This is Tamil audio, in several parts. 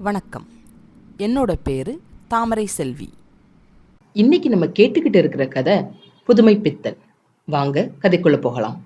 வணக்கம். என்னோட பேரு தாமரை செல்வி. இன்னைக்கு நம்ம கேட்டுக்கிட்டு இருக்கிற கதை புதுமை பித்தன். வாங்க கதைக்குள்ள போகலாம்.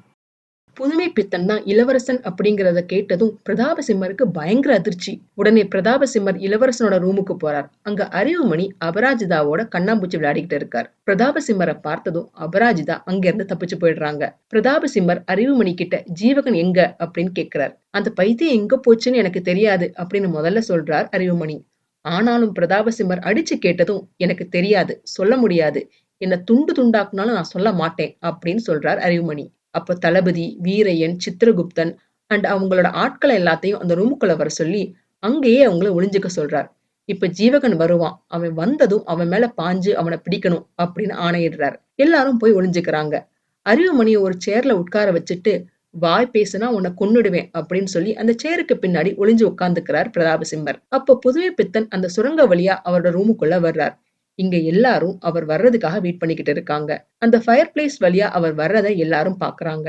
புதுமை பித்தன் தான் இளவரசன் அப்படிங்கறத கேட்டதும் பிரதாபசிம்மருக்கு பயங்கர அதிர்ச்சி. உடனே பிரதாபசிம்மர் இளவரசனோட ரூமுக்கு போறார். அங்க அறிவுமணி அபராஜிதாவோட கண்ணாம்பூச்சி விளையாடிக்கிட்டு இருக்கார். பிரதாபசிம்மரை பார்த்ததும் அபராஜிதா அங்க இருந்து தப்பிச்சு போயிடுறாங்க. பிரதாபசிம்மர் அறிவுமணி கிட்ட ஜீவகன் எங்க அப்படின்னு கேக்குறார். அந்த பைத்தியம் எங்க போச்சுன்னு எனக்கு தெரியாது அப்படின்னு முதல்ல சொல்றார் அறிவுமணி. ஆனாலும் பிரதாபசிம்மர் அடிச்சு கேட்டதும் எனக்கு தெரியாது, சொல்ல முடியாது, என்ன துண்டு துண்டாக்குனாலும் நான் சொல்ல மாட்டேன் அப்படின்னு சொல்றார் அறிவுமணி. அப்ப தளபதி, வீரையன், சித்திரகுப்தன் அண்ட் அவங்களோட ஆட்களை எல்லாத்தையும் அந்த ரூமுக்குள்ள வர சொல்லி அங்கேயே அவங்கள ஒளிஞ்சுக்க சொல்றார். இப்ப ஜீவகன் வருவான், அவன் வந்ததும் அவன் மேல பாஞ்சு அவனை பிடிக்கணும் அப்படின்னு ஆணையிடுறார். எல்லாரும் போய் ஒளிஞ்சுக்கிறாங்க. அறிவுமணியை ஒரு சேர்ல உட்கார வச்சுட்டு வாய் பேசுனா உன்னை கொன்னுடுவேன் அப்படின்னு சொல்லி அந்த சேருக்கு பின்னாடி ஒளிஞ்சு உட்கார்ந்துக்கிறார் பிரதாபசிம்மர். அப்ப புதுமை பித்தன் அந்த சுரங்க வழியா அவரோட ரூமுக்குள்ள வர்றார். இங்க எல்லாரும் அவர் வர்றதுக்காக வெயிட் பண்ணிக்கிட்டு இருக்காங்க. அந்த ஃபயர் பிளேஸ் வழியா அவர் வர்றதை எல்லாரும் பாக்குறாங்க.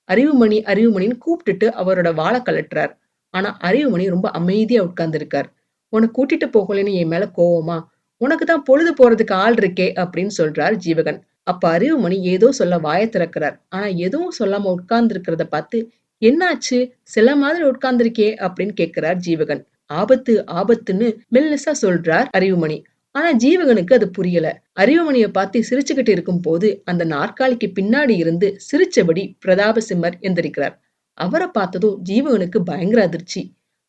அறிவுமணி அறிவுமணின்னு கூப்பிட்டுட்டு அவரோட வாழை கலட்டுறார். ஆனா அறிவுமணி ரொம்ப அமைதியா உட்கார்ந்து இருக்கார். உன்னை கூட்டிட்டு போகலன்னு என் மேல கோவமா? உனக்கு தான் பொழுது போறதுக்கு ஆள் இருக்கே அப்படின்னு சொல்றார் ஜீவகன். அப்ப அறிவுமணி ஏதோ சொல்ல வாயை திறக்கிறார். ஆனா எதுவும் சொல்லாம உட்கார்ந்து இருக்கிறத பார்த்து என்னாச்சு, சில மாதிரி உட்கார்ந்திருக்கே அப்படின்னு கேட்கிறார் ஜீவகன். ஆபத்து ஆபத்துன்னு மெல்லிசா சொல்றார் அறிவுமணி. ஆனா ஜீவகனுக்கு அது புரியல. அறிவுமணியை பார்த்து சிரிச்சுக்கிட்டு இருக்கும் போது அந்த நாற்காலிக்கு பின்னாடி இருந்து சிரிச்சபடி பிரதாபசிம்மர் எந்திரிக்கிறார். அவரை பார்த்ததும் ஜீவகனுக்கு பயங்கர அதிர்ச்சி.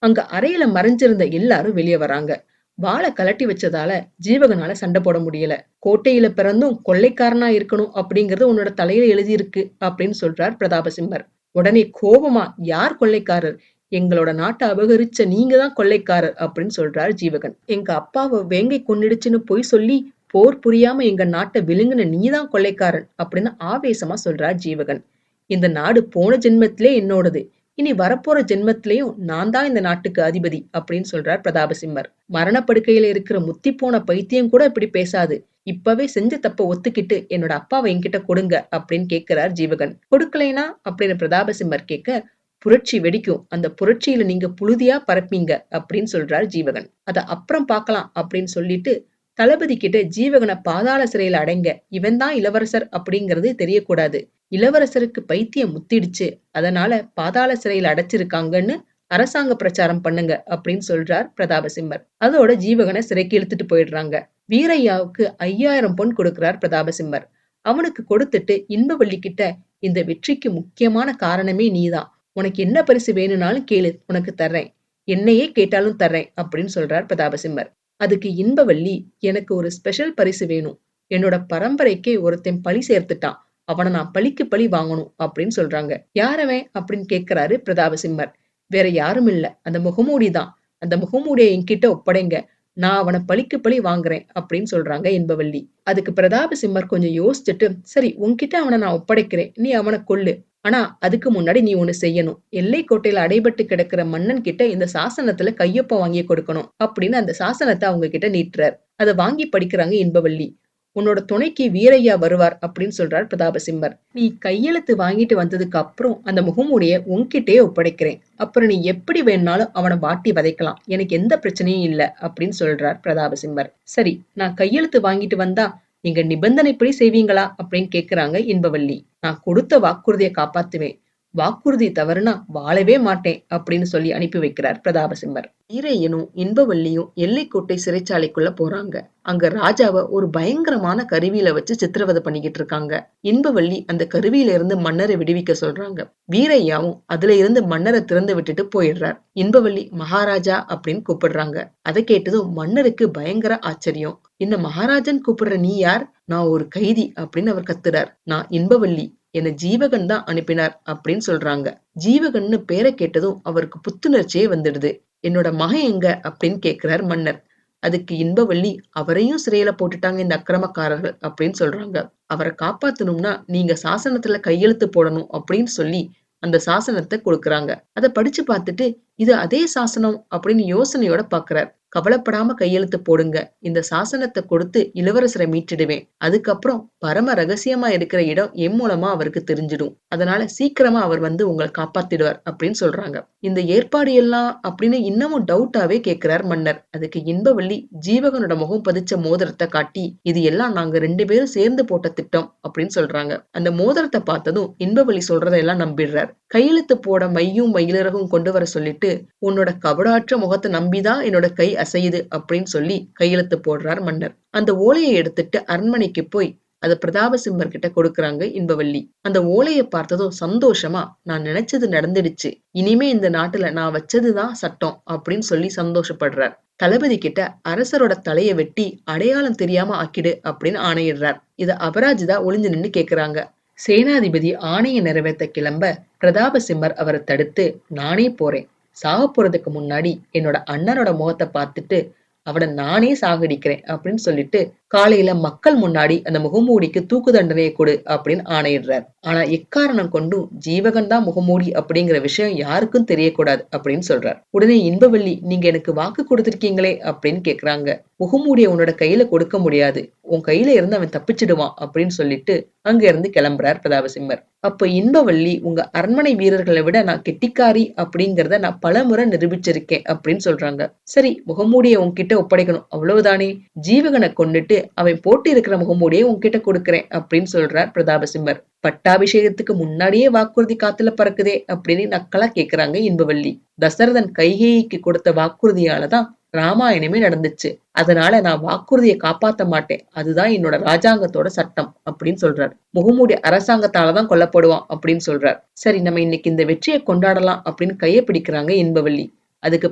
அங்க அறையில மறைஞ்சிருந்த எல்லாரும் வெளியே வராங்க. வாளை கலட்டி வச்சதால ஜீவகனால சண்டை போட முடியல. கோட்டையில பிறந்தும் கொள்ளைக்காரனா இருக்கணும் அப்படிங்கறது உன்னோட தலையில எழுதியிருக்கு அப்படின்னு சொல்றார் பிரதாபசிம்மர். உடனே கோபமா, யார் கொள்ளைக்காரர்? எங்களோட நாட்டை அபகரிச்ச நீங்க தான் கொள்ளைக்காரர் அப்படின்னு சொல்றார் ஜீவகன். எங்க அப்பாவை வேங்கை கொன்னிடுச்சுன்னு பொய் சொல்லி போர் புரியாம எங்க நாட்டை விழுங்குன நீதான் கொள்ளைக்காரன் அப்படின்னு ஆவேசமா சொல்றார் ஜீவகன். இந்த நாடு போன ஜென்மத்திலே என்னோடது, இனி வரப்போற ஜென்மத்திலையும் நான் தான் இந்த நாட்டுக்கு அதிபதி அப்படின்னு சொல்றார் பிரதாபசிம்மர். மரணப்படுக்கையில இருக்கிற முத்தி போன பைத்தியம் கூட இப்படி பேசாது. இப்பவே செஞ்ச தப்ப ஒத்துக்கிட்டு என்னோட அப்பாவை என்கிட்ட கொடுங்க அப்படின்னு கேட்கிறார் ஜீவகன். கொடுக்கலைனா அப்படின்னு பிரதாபசிம்மர் கேட்க, புரட்சி வெடிக்கும், அந்த புரட்சியில நீங்க புழுதியா பறப்பீங்க அப்படின்னு சொல்றார் ஜீவகன். அத அப்புறம் பார்க்கலாம் அப்படின்னு சொல்லிட்டு தளபதி கிட்ட ஜீவகனை பாதாள சிறையில அடைங்க, இவன் தான் இளவரசர் அப்படிங்கறது தெரியக்கூடாது, இளவரசருக்கு பைத்தியம் முத்திடுச்சு, அதனால பாதாள சிறையில அடைச்சிருக்காங்கன்னு அரசாங்க பிரச்சாரம் பண்ணுங்க அப்படின்னு சொல்றார் பிரதாபசிம்மர். அதோட ஜீவகனை சிறைக்கு இழுத்துட்டு போயிடுறாங்க. வீரையாவுக்கு 5000 பொன் கொடுக்கிறார் பிரதாபசிம்மர். அவனுக்கு கொடுத்துட்டு இன்பவள்ளி கிட்ட, இந்த வெற்றிக்கு முக்கியமான காரணமே நீதான், உனக்கு என்ன பரிசு வேணும்னாலும் கேளு, உனக்கு தர்றேன், என்னையே கேட்டாலும் தர்றேன் அப்படின்னு சொல்றார் பிரதாபசிம்மர். அதுக்கு இன்பவள்ளி, எனக்கு ஒரு ஸ்பெஷல் பரிசு வேணும், என்னோட பரம்பரைக்கே ஒருத்தன் பழி சேர்த்துட்டான், அவனை நான் பழிக்கு பழி வாங்கணும் அப்படின்னு சொல்றாங்க. யாரவன் அப்படின்னு கேட்கிறாரு பிரதாபசிம்மர். வேற யாரும் இல்ல, அந்த முகமூடிதான், அந்த முகமூடியை என்கிட்ட ஒப்படைங்க, நான் அவனை பழிக்கு பழி வாங்குறேன் அப்படின்னு சொல்றாங்க இன்பவள்ளி. அதுக்கு பிரதாபசிம்மர் கொஞ்சம் யோசிச்சுட்டு, சரி உன்கிட்ட அவனை நான் ஒப்படைக்கிறேன், நீ அவனை கொல்லு, ஆனா அதுக்கு முன்னாடி நீ ஒண்ணு செய்யணும், எல்லை கோட்டையில அடைபட்டு கிடக்கிற மன்னன் கிட்ட இந்த சாசனத்துல கையொப்பம் வாங்கி கொடுக்கணும் அப்படின்னு அந்த சாசனத்தை அவங்க கிட்ட நீட்டுறார். அதை வாங்கி படிக்கிறாங்க இன்பவள்ளி. உன்னோட துணைக்கு வீரையா வருவார் அப்படின்னு சொல்றார் பிரதாபசிம்மர். நீ கையெழுத்து வாங்கிட்டு வந்ததுக்கு அப்புறம் அந்த முகமூடிய உன்கிட்டயே ஒப்படைக்கிறேன், அப்புறம் நீ எப்படி வேணாலும் அவனை வாட்டி வதைக்கலாம், எனக்கு எந்த பிரச்சனையும் இல்ல அப்படின்னு சொல்றார் பிரதாபசிம்மர். சரி, நான் கையெழுத்து வாங்கிட்டு வந்தா நீங்க நிபந்தனைப்படி செய்வீங்களா அப்படின்னு கேக்குறாங்க இன்பவள்ளி. நான் கொடுத்த வாக்குறுதியை காப்பாத்துவேன், வாக்குறுதி தவறுனா வாழவே மாட்டேன் அப்படின்னு சொல்லி அனுப்பி வைக்கிறார் பிரதாபசிம்மர். வீரையனும் இன்பவள்ளியும் எல்லைக்கோட்டை சிறைச்சாலைக்குள்ள போறாங்க. அங்க ராஜாவை ஒரு பயங்கரமான கருவியில வச்சு சித்திரவதை பண்ணிக்கிட்டு இருக்காங்க. இன்பவள்ளி அந்த கருவியில இருந்து மன்னரை விடுவிக்க சொல்றாங்க. வீரையாவும் அதுல இருந்து மன்னரை திறந்து விட்டுட்டு போயிடுறார். இன்பவள்ளி மகாராஜா அப்படின்னு கூப்பிடுறாங்க. அதை கேட்டதும் மன்னருக்கு பயங்கர ஆச்சரியம். என்ன மகாராஜன் கூப்பிடுற, நீ யார்? நான் ஒரு கைதி அப்படின்னு அவர் கத்துறார். நான் இன்பவள்ளி, என்ன ஜீவகன் தான் அனுப்பினார் அப்படின்னு சொல்றாங்க. ஜீவகன்னு பேரை கேட்டதும் அவருக்கு புத்துணர்ச்சியே வந்துடுது. என்னோட மகன் எங்க அப்படின்னு கேக்குறார் மன்னர். அதுக்கு இன்பவள்ளி, அவரையும் சிறையில போட்டுட்டாங்க இந்த அக்கிரமக்காரர்கள் அப்படின்னு சொல்றாங்க. அவரை காப்பாத்தணும்னா நீங்க சாசனத்துல கையெழுத்து போடணும் அப்படின்னு சொல்லி அந்த சாசனத்தை கொடுக்கறாங்க. அதை படிச்சு பார்த்துட்டு, இது அதே சாசனம் அப்படின்னு யோசனையோட பாக்குறார். கவலைப்படாம கையெழுத்து போடுங்க. இந்த சாசனத்தை கொடுத்து இளவரசரை மீட்டுடுவேன். அதுக்கப்புறம் பரம ரகசியமா இருக்கிற இடம் என் மூலமா அவருக்கு தெரிஞ்சிடும். அதனால சீக்கிரமா அவர் வந்து உங்களை காப்பாத்திடுவார் அப்படின்னு சொல்றாங்க. இந்த ஏற்பாடு எல்லாம் அப்படின்னு இன்னமும் டவுட்டாவே கேட்கிறார் மன்னர். அதுக்கு இன்பவள்ளி ஜீவகனோட முகம் பதிச்ச மோதிரத்தை காட்டி, இது எல்லாம் நாங்க 2 பேரும் சேர்ந்து போட்ட திட்டம் அப்படின்னு சொல்றாங்க. அந்த மோதிரத்தை பார்த்ததும் இன்பவள்ளி சொல்றதையெல்லாம் நம்பிடுறார். கையெழுத்து போட மையும் மயிலிறகும் கொண்டு வர சொல்லிட்டு, உன்னோட கபடாற்ற முகத்தை நம்பிதான் என்னோட கை அசையுது அப்படின்னு சொல்லி கையெழுத்து போடுறார் மன்னர். அந்த ஓலையை எடுத்துட்டு அரண்மனைக்கு போய் அத பிரதாபசிம்மர் கிட்ட கொடுக்கறாங்க இன்பவள்ளி. அந்த ஓலையை பார்த்ததும் சந்தோஷமா, நான் நினைச்சது நடந்துடுச்சு, இனிமே இந்த நாட்டுல நான் வச்சதுதான் சட்டம் அப்படின்னு சொல்லி சந்தோஷப்படுறார். தளபதி கிட்ட அரசரோட தலைய வெட்டி அடையாளம் தெரியாம ஆக்கிடு அப்படின்னு ஆணையிடுறார். இத அபராஜிதா ஒளிஞ்சு நின்னு கேக்குறாங்க. சேனாதிபதி ஆணையை நிறைவேற்ற கிளம்ப பிரதாபசிம்மர் அவரை தடுத்து, நானே போறேன். சாக போறதுக்கு முன்னாடி என்னோட அண்ணனோட முகத்தை பார்த்துட்டு அவனை நானே சாகடிக்கிறேன் அப்படின்னு சொல்லிட்டு காலையில மக்கள் முன்னாடி அந்த முகமூடிக்கு தூக்கு தண்டனையை கொடு அப்படின்னு ஆணையிடுறார். ஆனா எக்காரணம் கொண்டும் ஜீவகன் தான் முகமூடி அப்படிங்கிற விஷயம் யாருக்கும் தெரியக்கூடாது அப்படின்னு சொல்றார். உடனே இன்பவள்ளி, நீங்க எனக்கு வாக்கு கொடுத்திருக்கீங்களே அப்படின்னு கேக்குறாங்க. முகமூடிய உன்னோட கையில கொடுக்க முடியாது, உன் கையில இருந்து அவன் தப்பிச்சிடுவான் அப்படின்னு சொல்லிட்டு அங்க இருந்து கிளம்புறார் பிரதாபசிம்மர். அப்ப இன்பவள்ளி, உங்க அரண்மனை வீரர்களை விட நான் கெட்டிக்காரி அப்படிங்கறத நான் பலமுறை நிரூபிச்சிருக்கேன் அப்படின்னு சொல்றாங்க. சரி, முகமூடிய உன்கிட்ட ஒப்படைக்கணும் அவ்வளவுதானே, ஜீவகனை கொண்டுட்டு அவன் போட்டு இருக்கிற முகமூடியை உன்கிட்ட கொடுக்கறேன் அப்படின்னு சொல்றார் பிரதாபசிம்மர். பட்டாபிஷேகத்துக்கு முன்னாடியே வாக்குறுதி காத்துல பறக்குதே அப்படின்னு நக்கலா கேக்குறாங்க இன்பவள்ளி. தசரதன் கைகேயிக்கு கொடுத்த வாக்குறுதியாலதான் ராமாயணமே நடந்துச்சு, அதனால நான் வாக்குறுதியை காப்பாத்த மாட்டேன், அதுதான் என்னோட ராஜாங்கத்தோட சட்டம் அப்படின்னு சொல்றாரு. முகமூடி அரசாங்கத்தாலதான் கொல்லப்படுவான் அப்படின்னு சொல்றார். சரி, நம்ம இன்னைக்கு இந்த வெற்றியை கொண்டாடலாம் அப்படின்னு கையை பிடிக்கிறாங்க இன்பவள்ளி. அதுக்கு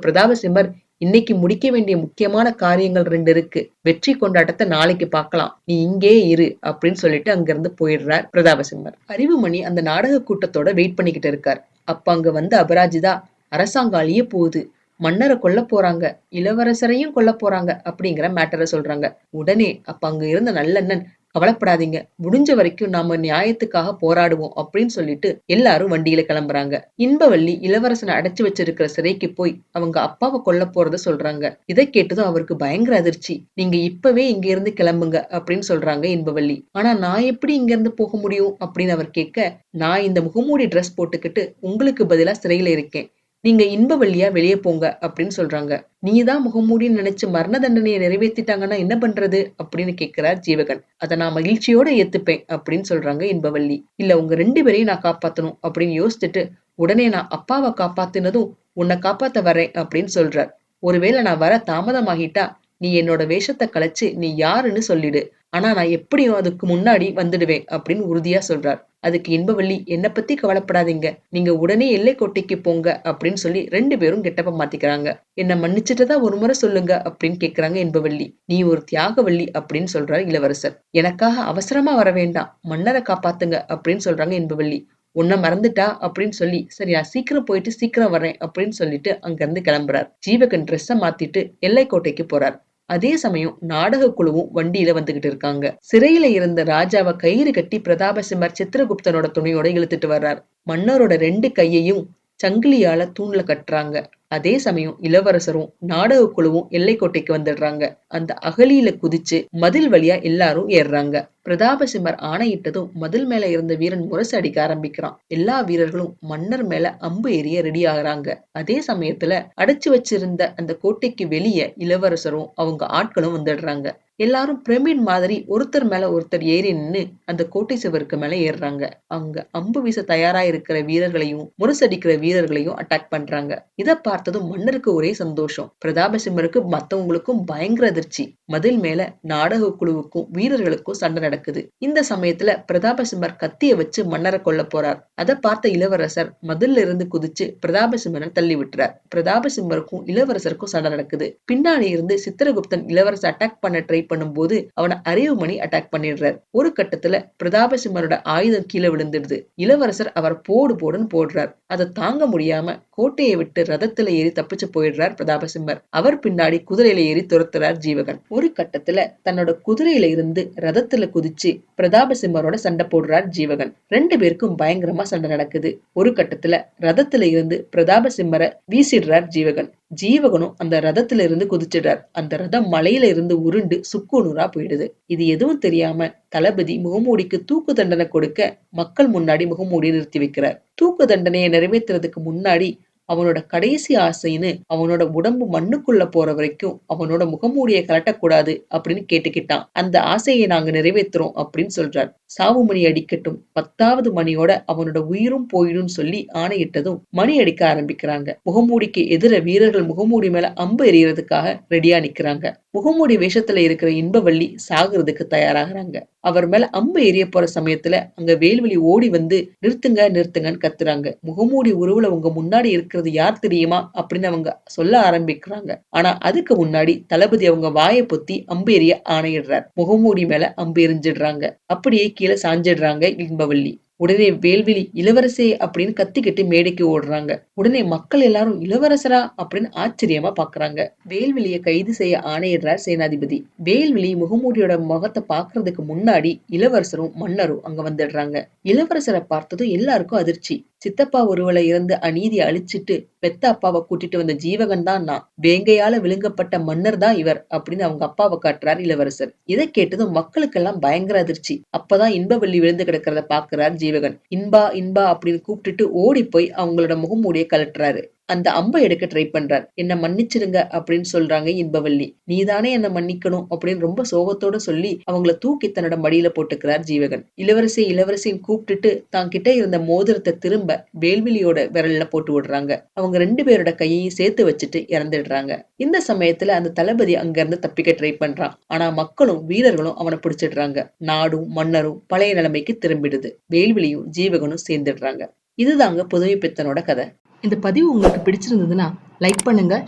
பிரதாபசிம்மர், இன்னைக்கு முடிக்க வேண்டிய முக்கியமான காரியங்கள் 2 இருக்கு, வெற்றி கொண்டாட்டத்தை நாளைக்கு பார்க்கலாம், நீ இங்கே இரு அப்படின்னு சொல்லிட்டு அங்கிருந்து போயிடுறார் பிரதாபசிம்மர். அறிவுமணி அந்த நாடக கூட்டத்தோட வெயிட் பண்ணிக்கிட்டு இருக்கார். அப்ப அங்க வந்து அபராஜிதா, அரசாங்கம் அழிய போகுது, மன்னரை கொல்ல போறாங்க, இளவரசரையும் கொல்ல போறாங்க அப்படிங்கிற மேட்டரை சொல்றாங்க. உடனே அப்ப அங்க இருந்த நல்லண்ணன், கவலைப்படாதீங்க, முடிஞ்ச வரைக்கும் நாம நியாயத்துக்காக போராடுவோம் அப்படின்னு சொல்லிட்டு எல்லாரும் வண்டியில கிளம்புறாங்க. இன்பவள்ளி இளவரசனை அடைச்சு வச்சிருக்கிற சிறைக்கு போய் அவங்க அப்பாவை கொல்ல போறத சொல்றாங்க. இதை கேட்டதும் அவருக்கு பயங்கர அதிர்ச்சி. நீங்க இப்பவே இங்க இருந்து கிளம்புங்க அப்படின்னு சொல்றாங்க இன்பவள்ளி. ஆனா நான் எப்படி இங்க இருந்து போக முடியும் அப்படின்னு அவர் கேட்க, நான் இந்த முகமூடி ட்ரெஸ் போட்டுக்கிட்டு உங்களுக்கு பதிலா சிறையில இருக்கேன், நீங்க இன்பவள்ளியா வெளியே போங்க அப்படின்னு சொல்றாங்க. நீதான் முகமூடின்னு நினைச்சு மரண தண்டனையை நிறைவேற்றிட்டாங்கன்னா என்ன பண்றது அப்படின்னு கேட்கிறார் ஜீவகன். அதை நான் மகிழ்ச்சியோட ஏத்துப்பேன் அப்படின்னு சொல்றாங்க இன்பவள்ளி. இல்ல, உங்க 2 பேரையும் நான் காப்பாத்தணும் அப்படின்னு யோசிச்சுட்டு, உடனே நான் அப்பாவை காப்பாத்தினதும் உன்னை காப்பாத்த வரேன் அப்படின்னு சொல்றார். ஒருவேளை நான் வர தாமதமாகிட்டா நீ என்னோட வேஷத்தை கலைச்சு நீ யாருன்னு சொல்லிடு, ஆனா நான் எப்படியும் அதுக்கு முன்னாடி வந்துடுவேன் அப்படின்னு உறுதியா சொல்றார். அதுக்கு இன்பவள்ளி, என்ன பத்தி கவலைப்படாதீங்க, நீங்க உடனே எல்லைக்கோட்டைக்கு போங்க அப்படின்னு சொல்லி 2 பேரும் கெட்டப்ப மாத்திக்கிறாங்க. என்ன மன்னிச்சுட்டதா ஒரு முறை சொல்லுங்க அப்படின்னு கேக்குறாங்க இன்பவள்ளி. நீ ஒரு தியாகவள்ளி அப்படின்னு சொல்றாரு இளவரசர். எனக்காக அவசரமா வர வேண்டாம், மன்னரை காப்பாத்துங்க அப்படின்னு சொல்றாங்க இன்பவள்ளி. உன்னை மறந்துட்டா அப்படின்னு சொல்லி, சரி நான் சீக்கிரம் போயிட்டு சீக்கிரம் வரேன் அப்படின்னு சொல்லிட்டு அங்க இருந்து கிளம்புறார். ஜீவகன் ட்ரெஸ்ஸ மாத்திட்டு எல்லைக்கோட்டைக்கு போறார். அதே சமயம் நாடக குழுவும் வண்டியில வந்துகிட்டு இருக்காங்க. சிறையில இருந்த ராஜாவை கயிறு கட்டி பிரதாபசிம்மர் சித்திரகுப்தனோட துணையோட இழுத்துட்டு வர்றார். மன்னரோட 2 கையையும் சங்கிலியால தூண்ல கட்டுறாங்க. அதே சமயம் இளவரசரும் நாடக குழுவும் எல்லைக்கோட்டைக்கு வந்துடுறாங்க. அந்த அகழியில குதிச்சு மதில் வழியா எல்லாரும் ஏறுறாங்க. பிரதாபசிம்மர் ஆணையிட்டதும் மதில் மேல இருந்த வீரன் முரசு அடிக்க ஆரம்பிக்கிறான். எல்லா வீரர்களும் மன்னர் மேல அம்பு எறிய ரெடி ஆகுறாங்க. அதே சமயத்துல அடைச்சு வச்சிருந்த அந்த கோட்டைக்கு வெளியே இளவரசரும் அவங்க ஆட்களும் வந்துடுறாங்க. எல்லாரும் பிரமிட் மாதிரி ஒருத்தர் மேல ஒருத்தர் ஏறி நின்னு அந்த கோட்டை சுவருக்கு மேல ஏறுறாங்க. அங்க அம்பு வீச தயாரா இருக்கிற வீரர்களையும் முரசடிக்கிற வீரர்களையும் அட்டாக் பண்றாங்க. இத பார்த்ததும் மன்னருக்கு ஒரே சந்தோஷம். பிரதாபசிம்மருக்கு மத்தவங்களுக்கும் பயங்கர அதிர்ச்சி. மதில் மேல நாடக குழுவுக்கும் வீரர்களுக்கும் சண்டை நடக்குது. இந்த சமயத்துல பிரதாபசிம்மர் கத்திய வச்சு மன்னரை கொல்ல போறார். அதை பார்த்த இளவரசர் மதில்ல இருந்து குதிச்சு பிரதாபசிம்மரை தள்ளி விட்டுறார். பிரதாபசிம்மருக்கும் இளவரசருக்கும் சண்டை நடக்குது. பின்னாடி இருந்து சித்திரகுப்தன் இளவரசர் அட்டாக் பண்ண ட்ரை பண்ணும்போது அவனை அறிவுமணி அட்டாக் பண்ணிடுறார். ஒரு கட்டத்துல பிரதாபசிம்மரோட ஆயுதம் கீழே விழுந்துடுது. இளவரசர் அவர் போடுன்னு போடுறார். அதை தாங்க முடியாம கோட்டையை விட்டு ரதத்துல ஏறி தப்பிச்சு போயிடுறார் பிரதாபசிம்மர். அவர் பின்னாடி குதிரையில ஏறி துரத்துறார் ஜீவகன். ஒரு கட்டத்துல தன்னோட குதிரையில இருந்து ரதத்துல குதிச்சு குதிச்சு பிரதாபசிம்மரோட சண்டை போடுறார் ஜீவகன். 2 பேருக்கும் பயங்கரமா சண்டை நடக்குது. ஒரு கட்டத்துல ரதத்துல இருந்து பிரதாபசிம்மரை வீசிடுறார் ஜீவகன். ஜீவகனும் அந்த ரதத்துல இருந்து குதிச்சிடுறார். அந்த ரதம் மலையில இருந்து உருண்டு சுக்குநூறா போயிடுது. இது எதுவும் தெரியாம தளபதி முகமூடிக்கு தூக்கு தண்டனை கொடுக்க மக்கள் முன்னாடி முகமூடி நிறுத்தி வைக்கிறார். தூக்கு தண்டனையை நிறைவேற்றுறதுக்கு முன்னாடி அவனோட கடைசி ஆசைன்னு அவனோட உடம்பு மண்ணுக்குள்ள போற வரைக்கும் அவனோட முகமூடியை கலட்டக்கூடாது அப்படின்னு கேட்டுக்கிட்டான். அந்த ஆசையை நாங்க நிறைவேற்றுறோம் அப்படின்னு சொல்றார். சாவு மணி அடிக்கட்டும், 10வது மணியோட அவனோட உயிரும் போயிடும் சொல்லி ஆணையிட்டதும் மணி அடிக்க ஆரம்பிக்கிறாங்க. முகமூடிக்கு எதிர வீரர்கள் முகமூடி மேல அம்பு எறியறதுக்காக ரெடியா நிக்கிறாங்க. முகமூடி வேஷத்துல இருக்கிற இன்பவள்ளி சாகுறதுக்கு தயாராகிறாங்க. அவர் மேல அம்பு எரிய போற சமயத்துல அங்க வேல்விழி ஓடி வந்து நிறுத்துங்க நிறுத்துங்கன்னு கத்துறாங்க. முகமூடி உருவுல உங்க முன்னாடி இருக்கிறது யார் தெரியுமா அப்படின்னு அவங்க சொல்ல ஆரம்பிக்கிறாங்க. ஆனா அதுக்கு முன்னாடி தளபதி அவங்க வாயை பொத்தி அம்பு எறிய ஆணையிடுறார். முகமூடி மேல அம்பு எரிஞ்சிடுறாங்க. அப்படியே கீழே சாஞ்சிடுறாங்க இன்பவள்ளி. உடனே வேல்விழி இளவரசே அப்படின்னு கத்திக்கிட்டு மேடைக்கு ஓடுறாங்க. உடனே மக்கள் எல்லாரும் இளவரசரா அப்படின்னு ஆச்சரியமா பாக்குறாங்க. வேல்விழிய கைது செய்ய ஆணையிடுறார் சேனாதிபதி. வேல்விழி முகமூடியோட முகத்தை பாக்குறதுக்கு முன்னாடி இளவரசரும் மன்னரும் அங்க வந்துடுறாங்க. இளவரசரை பார்த்ததும் எல்லாருக்கும் அதிர்ச்சி. சித்தப்பா ஒருவளை இருந்து அநீதியை அழிச்சிட்டு பெத்த அப்பாவை கூட்டிட்டு வந்த ஜீவகன் தான் நான், வேங்கையால விழுங்கப்பட்ட மன்னர் தான் இவர் அப்படின்னு அவங்க அப்பாவை காட்டுறார் இளவரசர். இதை கேட்டதும் மக்களுக்கெல்லாம் பயங்கர அதிர்ச்சி. அப்பதான் இன்பவள்ளி விழுந்து கிடக்கிறத பாக்குறார் ஜீவகன். இன்பா இன்பா அப்படின்னு கூப்பிட்டுட்டு ஓடி போய் அவங்களோட முகமூடியை கலட்டுறாரு. அந்த அம்பை எடுக்க ட்ரை பண்றார். என்ன மன்னிச்சிருங்க அப்படின்னு சொல்றாங்க இன்பவள்ளி. நீதானே என்ன மன்னிக்கணும் அப்படின்னு ரொம்ப சோகத்தோட சொல்லி அவங்கள தூக்கி தன்னோட மடியில போட்டுக்கிறார் ஜீவகன். இளவரசின்னு கூப்பிட்டுட்டு தான் கிட்ட இருந்த மோதிரத்தை திரும்ப வேல்விழியோட விரல்ல போட்டு விடுறாங்க. அவங்க 2 பேரோட கையையும் சேர்த்து வச்சுட்டு இறந்துடுறாங்க. இந்த சமயத்துல அந்த தளபதி அங்க இருந்து தப்பிக்க ட்ரை பண்றான். ஆனா மக்களும் வீரர்களும் அவனை பிடிச்சிடுறாங்க. நாடும் மன்னரும் பழைய நிலைமைக்கு திரும்பிடுது. வேல்விழியும் ஜீவகனும் சேர்ந்துடுறாங்க. இதுதாங்க புதுமை பித்தனோட கதை. இந்த பதிவு உங்களுக்கு பிடிச்சிருந்ததுன்னா லைக் பண்ணுங்க,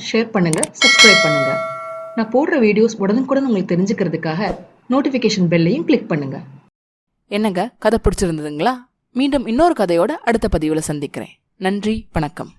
ஷேர் பண்ணுங்க, சப்ஸ்கிரைப் பண்ணுங்க. நான் போடுற வீடியோஸ் உடனுக்குடன் உங்களுக்கு தெரிஞ்சுக்கிறதுக்காக நோட்டிபிகேஷன் பெல்லையும் கிளிக் பண்ணுங்க. என்னங்க, கதை பிடிச்சிருந்ததுங்களா? மீண்டும் இன்னொரு கதையோட அடுத்த பதிவுல சந்திக்கிறேன். நன்றி, வணக்கம்.